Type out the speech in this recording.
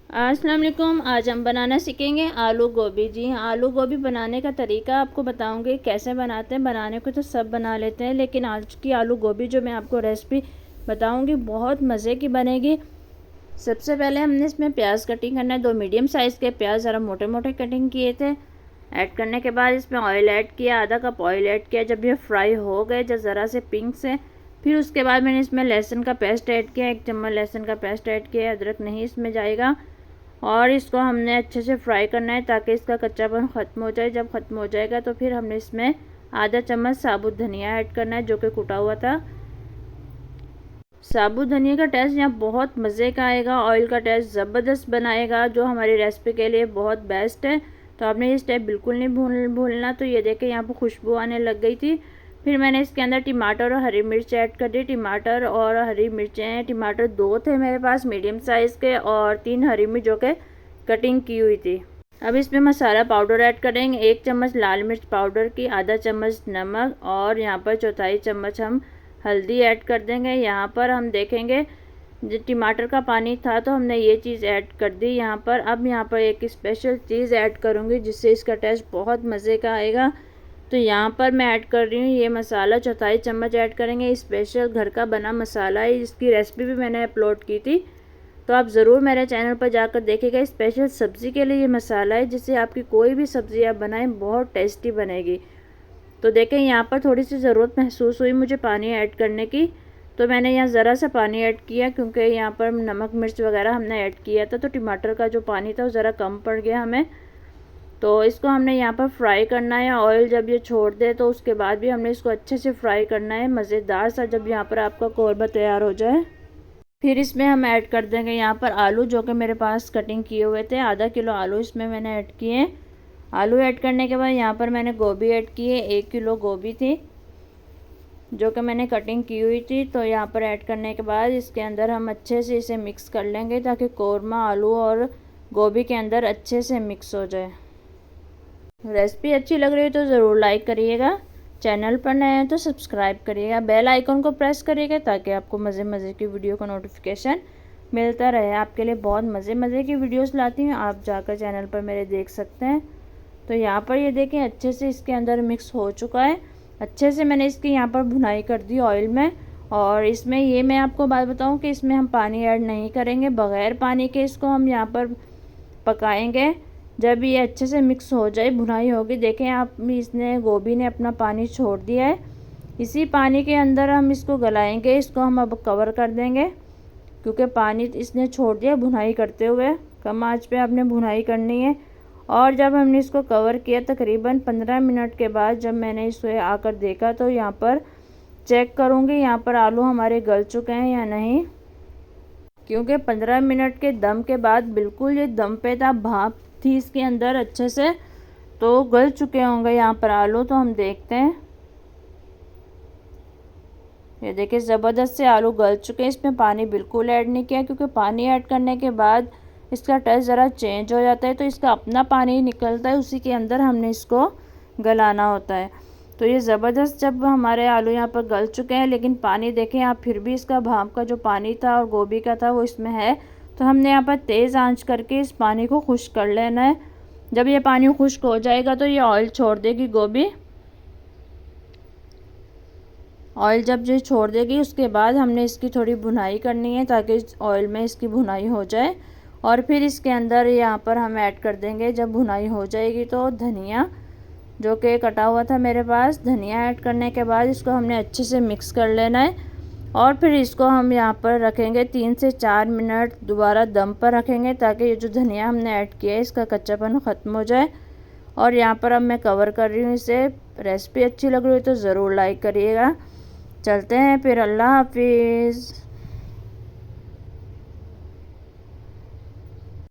अस्सलाम वालेकुम। आज हम बनाना सीखेंगे आलू गोभी। जी हाँ, आलू गोभी बनाने का तरीका आपको बताऊंगी कैसे बनाते हैं। बनाने को तो सब बना लेते हैं, लेकिन आज की आलू गोभी जो मैं आपको रेसिपी बताऊंगी बहुत मज़े की बनेगी। सबसे पहले हमने इसमें प्याज कटिंग करना है। 2 मीडियम साइज़ के प्याज ज़रा मोटे मोटे कटिंग किए थे। ऐड करने के बाद इसमें ऑयल ऐड किया, आधा कप ऑयल ऐड किया। जब ये फ्राई हो गए, जब ज़रा से पिंक से, फिर उसके बाद मैंने इसमें लहसुन का पेस्ट ऐड किया। 1 चम्मच लहसुन का पेस्ट ऐड किया। अदरक नहीं इसमें जाएगा। और इसको हमने अच्छे से फ्राई करना है ताकि इसका कच्चापन ख़त्म हो जाए। जब ख़त्म हो जाएगा तो फिर हमने इसमें आधा चम्मच साबुत धनिया ऐड करना है, जो कि कुटा हुआ था। साबुत धनिया का टेस्ट यहाँ बहुत मज़े का आएगा, ऑयल का टेस्ट ज़बरदस्त बनाएगा, जो हमारी रेसिपी के लिए बहुत बेस्ट है। तो आपने ये स्टेप बिल्कुल नहीं भूलना। तो ये देखें यहाँ पर खुशबू आने लग गई थी। फिर मैंने इसके अंदर टमाटर और हरी मिर्च ऐड कर दी। टमाटर और हरी मिर्चें, टमाटर 2 थे मेरे पास मीडियम साइज़ के, और 3 हरी मिर्च जो कि कटिंग की हुई थी। अब इसमें मसाला पाउडर ऐड करेंगे। 1 चम्मच लाल मिर्च पाउडर की, आधा चम्मच नमक, और यहाँ पर 1/4 चम्मच हम हल्दी ऐड कर देंगे। यहाँ पर हम देखेंगे जो टमाटर का पानी था तो हमने ये चीज़ ऐड कर दी यहाँ पर। अब यहाँ पर एक स्पेशल चीज़ ऐड करूँगी जिससे इसका टेस्ट बहुत मज़े का आएगा। तो यहाँ पर मैं ऐड कर रही हूँ ये मसाला, 1/4 चम्मच ऐड करेंगे। स्पेशल घर का बना मसाला है, इसकी रेसिपी भी मैंने अपलोड की थी, तो आप ज़रूर मेरे चैनल पर जाकर देखिएगा। स्पेशल सब्ज़ी के लिए ये मसाला है, जिससे आपकी कोई भी सब्ज़ी आप बनाएं बहुत टेस्टी बनेगी। तो देखें यहाँ पर थोड़ी सी ज़रूरत महसूस हुई मुझे पानी ऐड करने की, तो मैंने यहाँ ज़रा सा पानी ऐड किया, क्योंकि यहाँ पर नमक मिर्च वगैरह हमने ऐड किया था, तो टमाटर का जो पानी था वो ज़रा कम पड़ गया हमें। तो इसको हमने यहाँ पर फ्राई करना है। ऑयल जब ये छोड़ दे तो उसके बाद भी हमने इसको अच्छे से फ्राई करना है मज़ेदार सा, जब यहाँ पर आपका कोरमा तैयार हो जाए। फिर इसमें हम ऐड कर देंगे यहाँ पर आलू, जो कि मेरे पास कटिंग किए हुए थे। आधा किलो आलू इसमें मैंने ऐड किए। आलू ऐड करने के बाद यहाँ पर मैंने गोभी ऐड की है। 1 किलो गोभी थी जो कि मैंने कटिंग की हुई थी। तो यहाँ पर ऐड करने के बाद इसके अंदर हम अच्छे से इसे मिक्स कर लेंगे, ताकि कोरमा आलू और गोभी के अंदर अच्छे से मिक्स हो जाए। रेसिपी अच्छी लग रही है तो ज़रूर लाइक करिएगा। चैनल पर नए हैं तो सब्सक्राइब करिएगा, बेल आइकन को प्रेस करिएगा, ताकि आपको मज़े मज़े की वीडियो का नोटिफिकेशन मिलता रहे। आपके लिए बहुत मज़े मज़े की वीडियोस लाती हूँ, आप जाकर चैनल पर मेरे देख सकते हैं। तो यहाँ पर ये देखें अच्छे से इसके अंदर मिक्स हो चुका है। अच्छे से मैंने इसकी यहाँ पर भुनाई कर दी ऑयल में। और इसमें ये मैं आपको बात बताऊँ कि इसमें हम पानी ऐड नहीं करेंगे, बग़ैर पानी के इसको हम यहाँ पर पकाएँगे। जब ये अच्छे से मिक्स हो जाए, भुनाई होगी, देखें आप इसने गोभी ने अपना पानी छोड़ दिया है। इसी पानी के अंदर हम इसको गलाएंगे। इसको हम अब कवर कर देंगे, क्योंकि पानी इसने छोड़ दिया भुनाई करते हुए। कम आंच पे आपने भुनाई करनी है। और जब हमने इसको कवर किया तकरीबन 15 मिनट के बाद, जब मैंने इसे आकर देखा तो यहाँ पर चेक करूँगी यहाँ पर आलू हमारे गल चुके हैं या नहीं, क्योंकि 15 मिनट के दम के बाद बिल्कुल ये दम पे था, भाप थी इसके अंदर अच्छे से, तो गल चुके होंगे यहाँ पर आलू। तो हम देखते हैं। ये देखिए ज़बरदस्त से आलू गल चुके हैं। इसमें पानी बिल्कुल ऐड नहीं किया, क्योंकि पानी ऐड करने के बाद इसका टेस्ट ज़रा चेंज हो जाता है, तो इसका अपना पानी निकलता है, उसी के अंदर हमने इसको गलाना होता है। तो ये ज़बरदस्त जब हमारे आलू यहाँ पर गल चुके हैं, लेकिन पानी देखें आप, फिर भी इसका भाप का जो पानी था और गोभी का था वो इसमें है। तो हमने यहाँ पर तेज़ आंच करके इस पानी को खुश्क कर लेना है। जब ये पानी खुश्क हो जाएगा तो ये ऑयल छोड़ देगी गोभी। ऑयल जब ये छोड़ देगी उसके बाद हमने इसकी थोड़ी भुनाई करनी है, ताकि ऑयल में इसकी भुनाई हो जाए। और फिर इसके अंदर यहाँ पर हम ऐड कर देंगे, जब भुनाई हो जाएगी तो धनिया, जो कि कटा हुआ था मेरे पास। धनिया ऐड करने के बाद इसको हमने अच्छे से मिक्स कर लेना है। और फिर इसको हम यहाँ पर रखेंगे 3 से 4 मिनट, दोबारा दम पर रखेंगे, ताकि ये जो धनिया हमने ऐड किया है इसका कच्चापन ख़त्म हो जाए। और यहाँ पर अब मैं कवर कर रही हूँ इसे। रेसिपी अच्छी लग रही है तो ज़रूर लाइक करिएगा। चलते हैं फिर, अल्लाह हाफिज़।